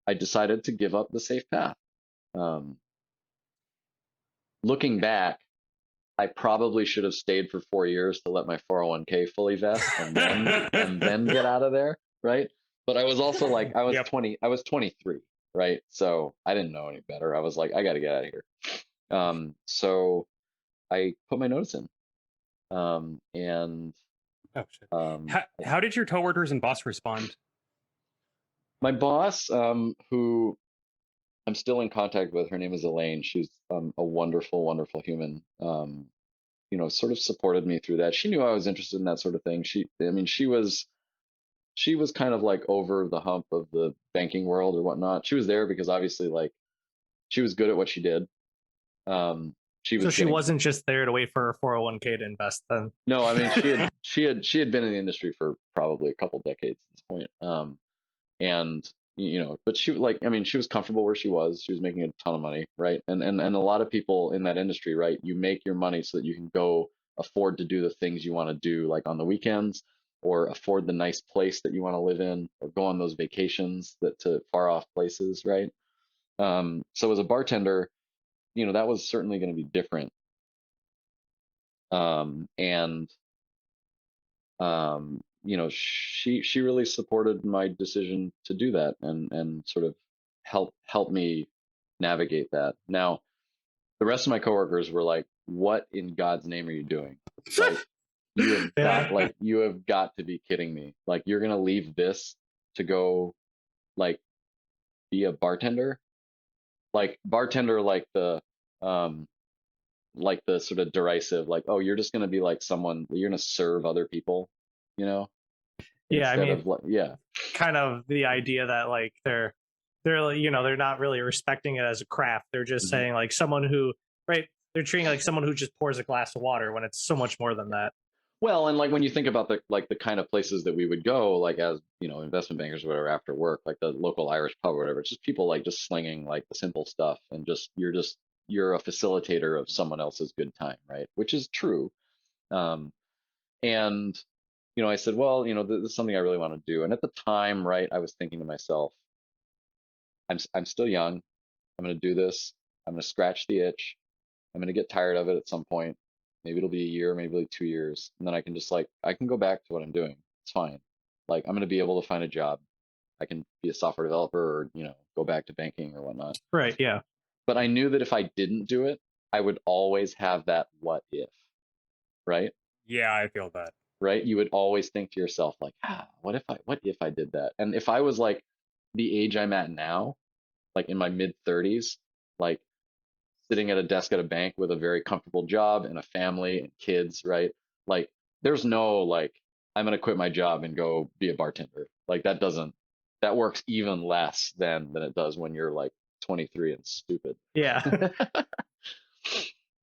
I decided to give up the safe path. Um, Looking back, I probably should have stayed for 4 years to let my 401k fully vest and then get out of there, right? But I was also like, Yep. I was 23, right? So I didn't know any better. I was like, I got to get out of here. So I put my notice in, and Oh shit. um, How did your coworkers and boss respond? my boss, who I'm still in contact with, her name is Elaine. She's a wonderful, wonderful human. Sort of supported me through that. She knew I was interested in that sort of thing. I mean, she was kind of like over the hump of the banking world or whatnot. She was there because obviously, like, she was good at what she did. She So was she getting wasn't just there to wait for her 401k to invest then. no, I mean, she had been in the industry for probably a couple decades at this point. And but she like, I mean, she was comfortable where she was. She was making a ton of money, right? And a lot of people in that industry, right? You make your money so that you can go afford to do the things you want to do, like on the weekends, or afford the nice place that you want to live in, or go on those vacations that to far off places, right? So as a bartender, that was certainly going to be different. And she really supported my decision to do that, and sort of help me navigate that. Now, the rest of my coworkers were like, "What in God's name are you doing? Like, Yeah. you have got to be kidding me. Like, you're gonna leave this to go, like, be a bartender? Like bartender, um like the sort of derisive, like, oh, you're just gonna be like someone, you're gonna serve other people, you know, Yeah, I instead mean, of like, yeah. kind of the idea that like they're not really respecting it as a craft. They're just Mhm. saying like someone who, right, they're treating like someone who just pours a glass of water when it's so much more than that. Well, and like when you think about the kind of places that we would go, like as investment bankers or whatever after work, like the local Irish pub or whatever, it's just people like just slinging like the simple stuff, and you're a facilitator of someone else's good time, right? Which is true. Um, and I said, well, this is something I really want to do. And at the time, right, I was thinking to myself, I'm still young. I'm going to do this. I'm going to scratch the itch. I'm going to get tired of it at some point. Maybe it'll be a year, maybe like 2 years. And then I can just like, I can go back to what I'm doing. It's fine. Like, I'm going to be able to find a job. I can be a software developer, or, go back to banking or whatnot. Right. Yeah. But I knew that if I didn't do it, I would always have that what if, right? Yeah, I feel that. Right? You would always think to yourself, like, what if I did that? And if I was like the age I'm at now, like in my mid 30s, like sitting at a desk at a bank with a very comfortable job and a family and kids, right? Like, there's no like, I'm gonna quit my job and go be a bartender. Like, that works even less than it does when you're like 23 and stupid. Yeah.